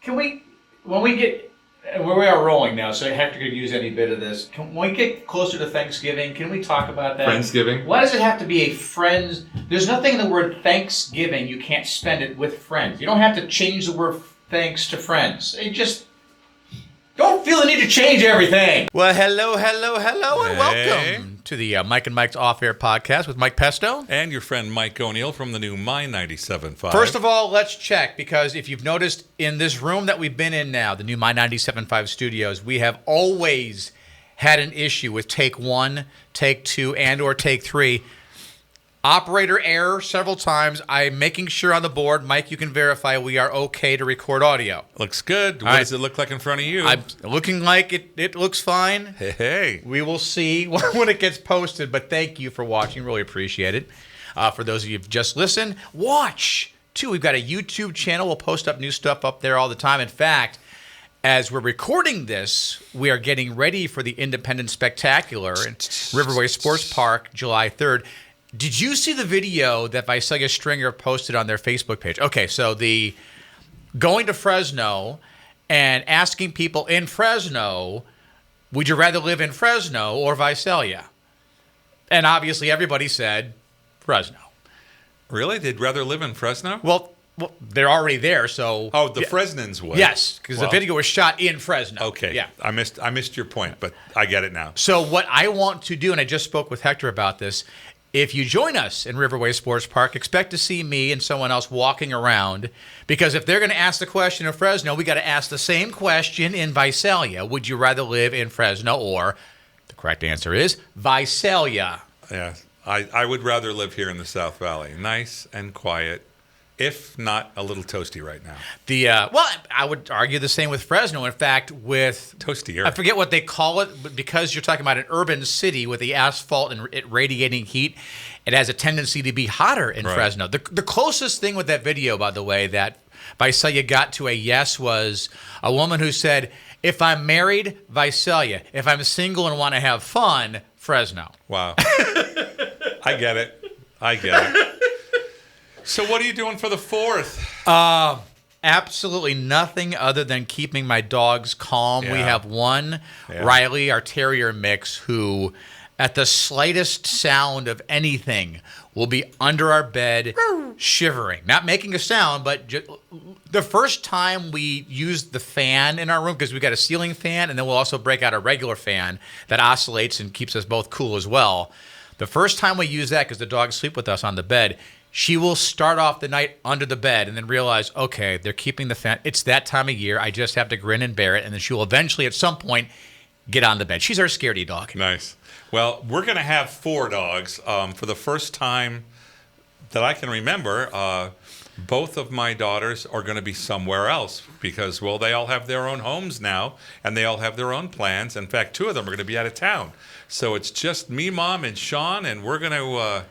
Can we, when we get, where we are rolling now, so Hector could use any bit of this. When we get closer to Thanksgiving, can we talk about that? Friendsgiving? Why does it have to be a friends? There's nothing in the word Thanksgiving. You can't spend it with friends. You don't have to change the word thanks to friends. It just don't feel the need to change everything. Well, hello, and welcome to the Mike and Mike's Off-Air Podcast with Mike Pesto. And your friend Mike O'Neill from the new My 97.5. First of all, let's check, because if you've noticed in this room that we've been in now, the new My 97.5 studios, we have always had an issue with take 1, take 2, and or take 3. Operator error several times. I'm making sure on the board, Mike, you can verify we are okay to record audio. Looks good. What does it look like in front of you? I'm looking like it looks fine. Hey. We will see when it gets posted, but thank you for watching. Really appreciate it. For those of you who've just listened, watch, too. We've got a YouTube channel. We'll post up new stuff up there all the time. In fact, as we're recording this, we are getting ready for the Independence Spectacular in Riverway Sports Park, July 3rd. Did you see the video that Visalia Stringer posted on their Facebook page? Okay, so the going to Fresno and asking people in Fresno, would you rather live in Fresno or Visalia? And obviously everybody said Fresno. Really? They'd rather live in Fresno? Well, they're already there, so... Oh, the Fresnans would? Yes, because the video was shot in Fresno. Okay. Yeah. I missed your point, but I get it now. So what I want to do, and I just spoke with Hector about this, if you join us in Riverway Sports Park, expect to see me and someone else walking around, because if they're going to ask the question in Fresno, we got to ask the same question in Visalia. Would you rather live in Fresno, or the correct answer is Visalia? Yeah, I would rather live here in the South Valley. Nice and quiet, if not a little toasty right now. Well, I would argue the same with Fresno. In fact, with toastier. I forget what they call it, but because you're talking about an urban city with the asphalt and it radiating heat, it has a tendency to be hotter in Fresno. The closest thing with that video, by the way, that Visalia got to a yes was a woman who said, "If I'm married, Visalia. If I'm single and want to have fun, Fresno." Wow. I get it. So what are you doing for the 4th? Absolutely nothing other than keeping my dogs calm. Yeah. We have one, Riley, our terrier mix, who at the slightest sound of anything will be under our bed shivering. Not making a sound, but the first time we used the fan in our room, because we got a ceiling fan, and then we'll also break out a regular fan that oscillates and keeps us both cool as well. The first time we use that, because the dogs sleep with us on the bed, she will start off the night under the bed and then realize, okay, they're keeping the fan. It's that time of year. I just have to grin and bear it. And then she will eventually, at some point, get on the bed. She's our scaredy dog. Nice. Well, we're going to have 4 dogs. For the first time that I can remember, both of my daughters are going to be somewhere else because, well, they all have their own homes now and they all have their own plans. In fact, 2 of them are going to be out of town. So it's just me, Mom, and Sean, and we're going to...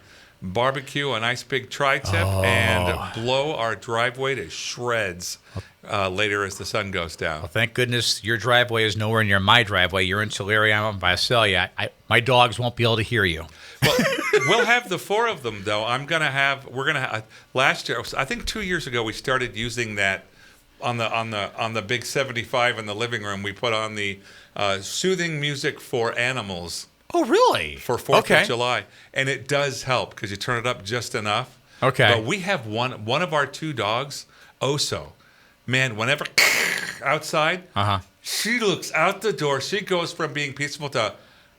barbecue a nice big tri-tip and blow our driveway to shreds later as the sun goes down. Well, thank goodness your driveway is nowhere near my driveway. You're in Tulare, I'm in Visalia. My dogs won't be able to hear you. Well, we'll have the 4 of them, though. Last year, I think 2 years ago, we started using that on the big 75 in the living room. We put on the soothing music for animals. Oh, really? For 4th of July. And it does help because you turn it up just enough. Okay. But we have one of our 2 dogs, Oso. Man, whenever outside, she looks out the door. She goes from being peaceful to,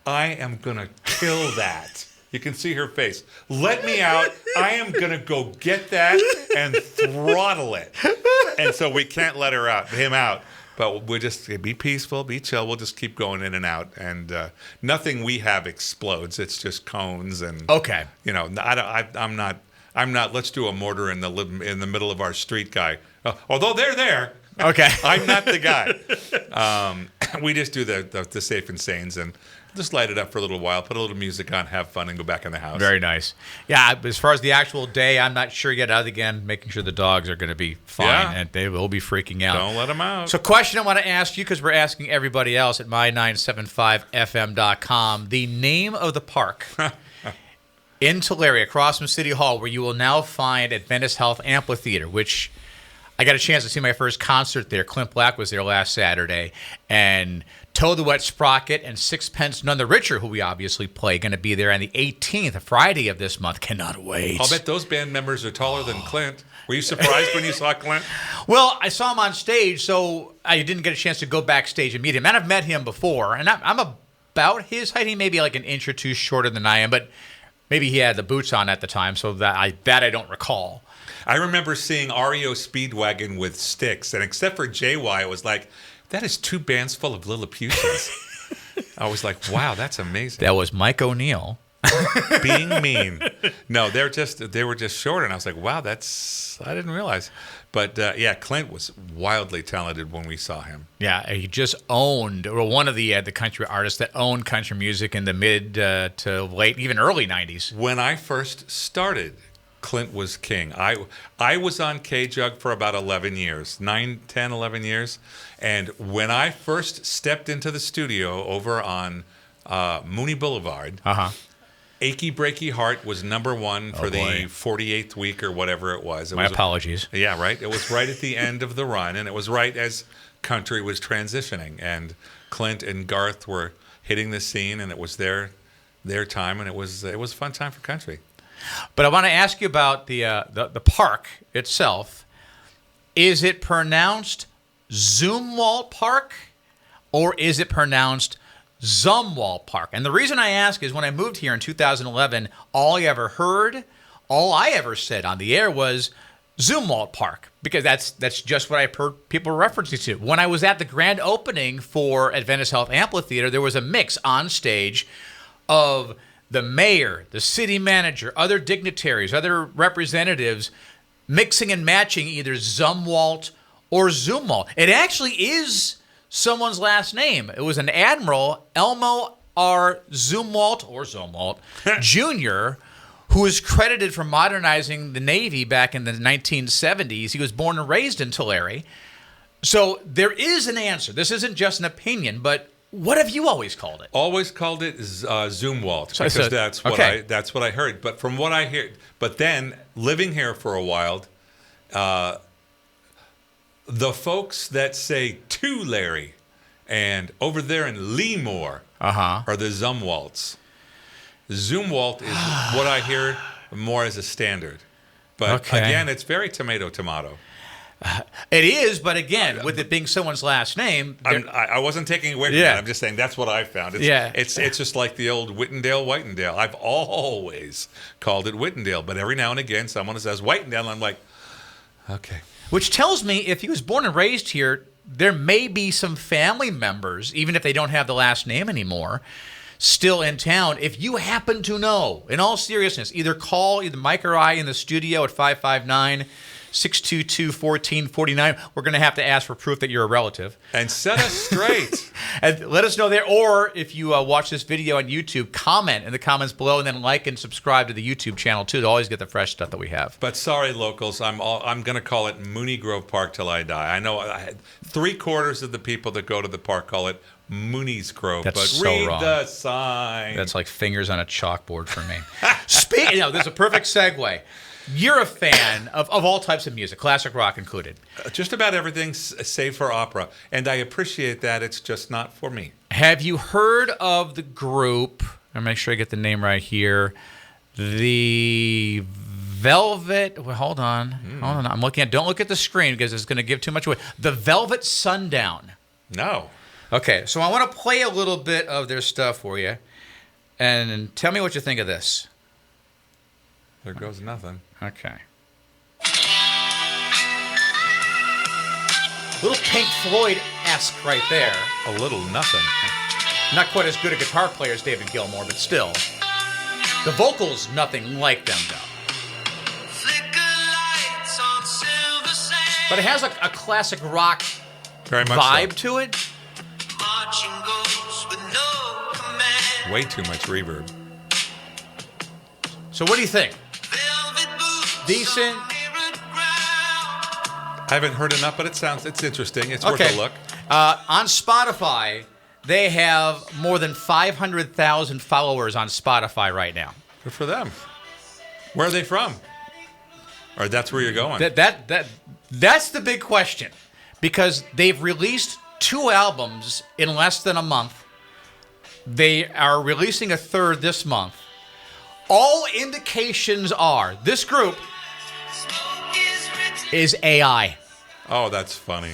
I am going to kill that. You can see her face. Let me out. I am going to go get that and throttle it. And so we can't let him out. But we'll just be peaceful, be chill. We'll just keep going in and out, and nothing we have explodes. It's just cones and you know. I'm not. Let's do a mortar in the middle of our street guy. Although they're there. Okay. I'm not the guy. We just do the safe and sanes and just light it up for a little while, put a little music on, have fun, and go back in the house. Very nice. Yeah, as far as the actual day, I'm not sure yet, other than making sure the dogs are going to be fine, and they will be freaking out. Don't let them out. So question I want to ask you, because we're asking everybody else at my975fm.com, the name of the park in Tulare, across from City Hall, where you will now find Adventist Health Amphitheater, which I got a chance to see my first concert there. Clint Black was there last Saturday, and Toad the Wet Sprocket and Sixpence None the Richer, who we obviously play, going to be there on the 18th, Friday of this month. Cannot wait. I'll bet those band members are taller than Clint. Were you surprised when you saw Clint? Well, I saw him on stage, so I didn't get a chance to go backstage and meet him. And I've met him before, and I'm about his height. He may be like an inch or two shorter than I am, but maybe he had the boots on at the time, so that I don't recall. I remember seeing REO Speedwagon with Styx, and except for JY, it was like, that is 2 bands full of Lilliputians. I was like, wow, that's amazing. That was Mike O'Neill. Being mean. No, they were just short, and I was like, wow, I didn't realize. But yeah, Clint was wildly talented when we saw him. Yeah, he just owned, or one of the country artists that owned country music in the mid to late, even early 90s. When I first started, Clint was king. I was on K-Jug for about 11 years, 9, 10, 11 years. And when I first stepped into the studio over on Mooney Boulevard, Achy Breaky Heart was number 1 for the 48th week or whatever it was. My apologies. Yeah, right. It was right at the end of the run, and it was right as country was transitioning. And Clint and Garth were hitting the scene, and it was their time, and it was a fun time for country. But I want to ask you about the park itself. Is it pronounced Zumwalt Park, or is it pronounced Zumwalt Park? And the reason I ask is when I moved here in 2011, all I ever said on the air was Zumwalt Park, because that's just what I've heard people referencing to. When I was at the grand opening for Adventist Health Amphitheater, there was a mix on stage of the mayor, the city manager, other dignitaries, other representatives mixing and matching either Zumwalt or Zumwalt. It actually is someone's last name. It was an Admiral, Elmo R. Zumwalt, or Zumwalt, Jr., who is credited for modernizing the Navy back in the 1970s. He was born and raised in Tulare. So there is an answer. This isn't just an opinion, but what have you always called it? Always called it Zumwalt, because that's what I heard. But from what I hear, but then living here for a while, the folks that say to Larry and over there in Leemore are the Zumwalts. Zumwalt is what I hear more as a standard. But again, it's very tomato. It is, but again, with it being someone's last name... I wasn't taking away from that. I'm just saying that's what I found. It's just like the old Whitendale. I've always called it Whitendale, but every now and again someone says Whitendale, and I'm like, okay. Which tells me if he was born and raised here, there may be some family members, even if they don't have the last name anymore, still in town. If you happen to know, in all seriousness, either call either Mike or I in the studio at 559-622-1449. We're going to have to ask for proof that you're a relative. And set us straight. And let us know there. Or if you watch this video on YouTube, comment in the comments below, and then like and subscribe to the YouTube channel, too, to always get the fresh stuff that we have. But sorry, locals, I'm going to call it Mooney Grove Park till I die. I know 3/4 of the people that go to the park call it Mooney's Grove. That's but so read wrong. The sign. That's like fingers on a chalkboard for me. Speaking of, there's a perfect segue. You're a fan of all types of music, classic rock included. Just about everything save for opera. And I appreciate that. It's just not for me. Have you heard of the group, I'll make sure I get the name right here, the Velvet, well, hold on. I'm looking at, don't look at the screen because it's going to give too much away. The Velvet Sundown. No. Okay, so I want to play a little bit of their stuff for you, and tell me what you think of this. There goes nothing. Okay. Little Pink Floyd-esque right there. A little nothing. Not quite as good a guitar player as David Gilmour, but still. The vocals, nothing like them, though. But it has a classic rock Very much vibe so. to it. Way too much reverb. So what do you think? Decent? I haven't heard enough, but it's interesting. It's worth a look. On Spotify, they have more than 500,000 followers on Spotify right now. Good for them. Where are they from? Or that's where you're going. That's the big question, because they've released 2 albums in less than a month. They are releasing a third this month. All indications are this group is AI. Oh, that's funny.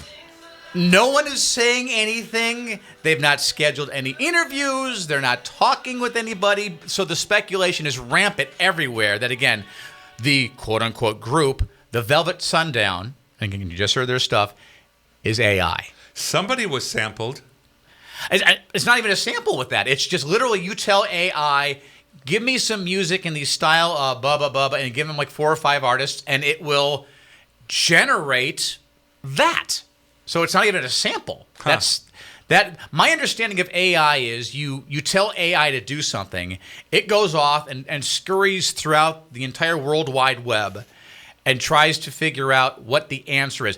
No one is saying anything. They've not scheduled any interviews. They're not talking with anybody. So the speculation is rampant everywhere that, again, the quote-unquote group, the Velvet Sundown, and you just heard their stuff, is AI. Somebody was sampled. It's not even a sample with that. It's just literally you tell AI, give me some music in the style of blah, blah, blah, blah, and give them like 4 or 5 artists, and it will generate that. So it's not even a sample. Huh. My understanding of AI is you tell AI to do something, it goes off and scurries throughout the entire World Wide Web and tries to figure out what the answer is.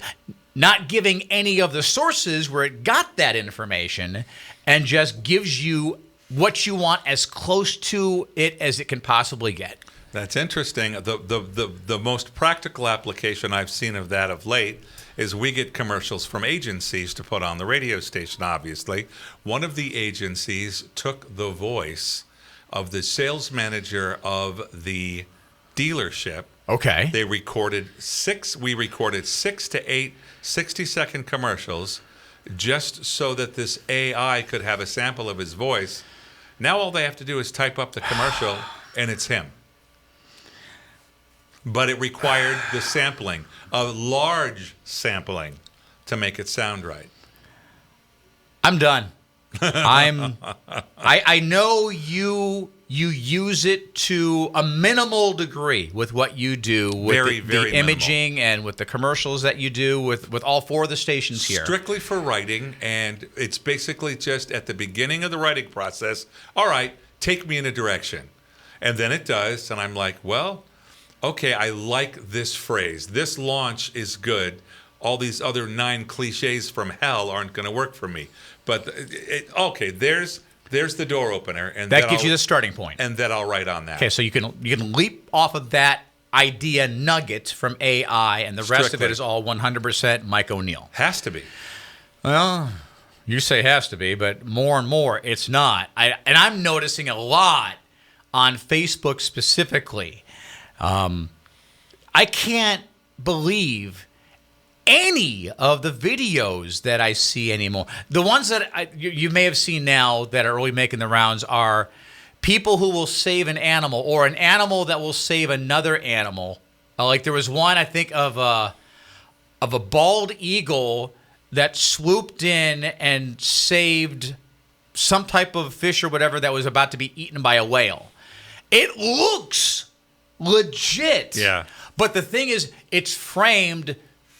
Not giving any of the sources where it got that information, and just gives you what you want as close to it as it can possibly get. That's interesting. The most practical application I've seen of that of late is we get commercials from agencies to put on the radio station, obviously. One of the agencies took the voice of the sales manager of the dealership. Okay. We recorded 6 to 8 60-second commercials just so that this AI could have a sample of his voice. Now all they have to do is type up the commercial and it's him. But it required the sampling, a large sampling, to make it sound right. I'm done. I know you use it to a minimal degree with what you do with Very the imaging and with the commercials that you do with all 4 of the stations here. Strictly for writing, and it's basically just at the beginning of the writing process, all right, take me in a direction. And then it does, and I'm like, well, okay, I like this phrase. This launch is good. All these other 9 cliches from hell aren't going to work for me. But okay, there's the door opener, and that gives you the starting point, and that I'll write on that. Okay, so you can leap off of that idea nugget from AI, and the rest of it is all 100% Mike O'Neill. Has to be. Well, you say has to be, but more and more it's not. And I'm noticing a lot on Facebook specifically. I can't believe any of the videos that I see anymore. The ones that you may have seen now that are really making the rounds are people who will save an animal, or an animal that will save another animal. Like there was one, I think, of a bald eagle that swooped in and saved some type of fish or whatever that was about to be eaten by a whale. It looks legit. Yeah. But the thing is, it's framed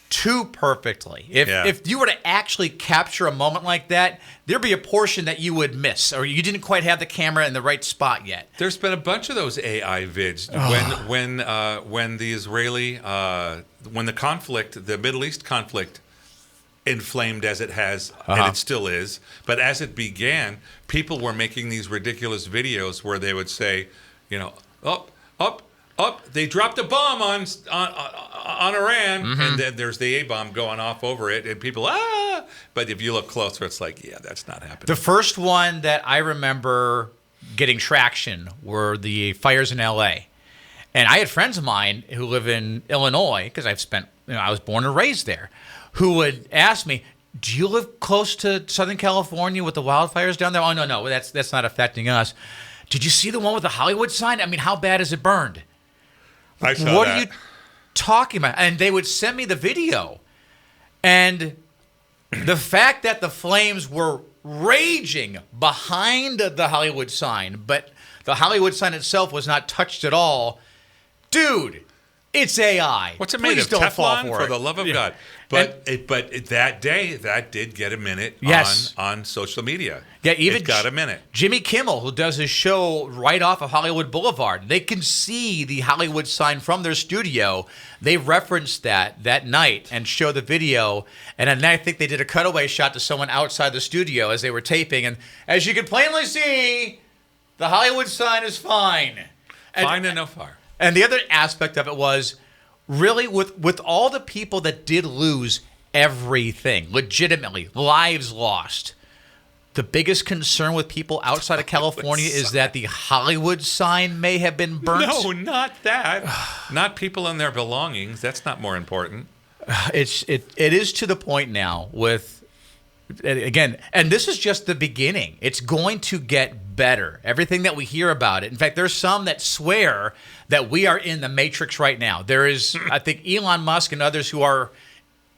too perfectly. If you were to actually capture a moment like that, there'd be a portion that you would miss, or you didn't quite have the camera in the right spot yet. There's been a bunch of those AI vids when the Israeli when the conflict, the Middle East conflict, inflamed as it has, and it still is. But as it began, people were making these ridiculous videos where they would say, they dropped a bomb on Iran, and then there's the A-bomb going off over it, and people, But if you look closer, it's like, yeah, that's not happening. The first one that I remember getting traction were the fires in L.A. And I had friends of mine who live in Illinois, because I was born and raised there, who would ask me, do you live close to Southern California with the wildfires down there? Oh, no, that's not affecting us. Did you see the one with the Hollywood sign? I mean, how bad is it burned? I saw what that. are you talking about? And they would send me the video. And the fact that the flames were raging behind the Hollywood sign, but the Hollywood sign itself was not touched at all. Dude, it's AI. What's it made Please of? don't fall Teflon, for for it. the love of God. But that day, that did get a minute on social media. Yeah, even it got a minute. Jimmy Kimmel, who does his show right off of Hollywood Boulevard, they can see the Hollywood sign from their studio. They referenced that night and show the video. And then I think they did a cutaway shot to someone outside the studio as they were taping. And as you can plainly see, the Hollywood sign is fine. Fine and no fire. And the other aspect of it was, really, with all the people that did lose everything, legitimately, lives lost, the biggest concern with people outside of California is that the Hollywood sign may have been burnt. No, not that. Not people and their belongings. That's not more important. It is to the point now with, again, and this is just the beginning. It's going to get better. Everything that we hear about it. In fact, there's some that swear that we are in the Matrix right now. There is, I think, Elon Musk and others who are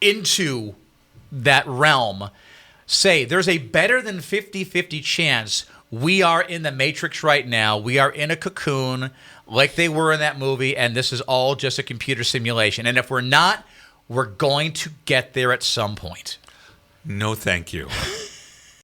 into that realm say there's a better than 50-50 chance we are in the Matrix right now. We are in a cocoon like they were in that movie, and this is all just a computer simulation. And if we're not, we're going to get there at some point. No, thank you.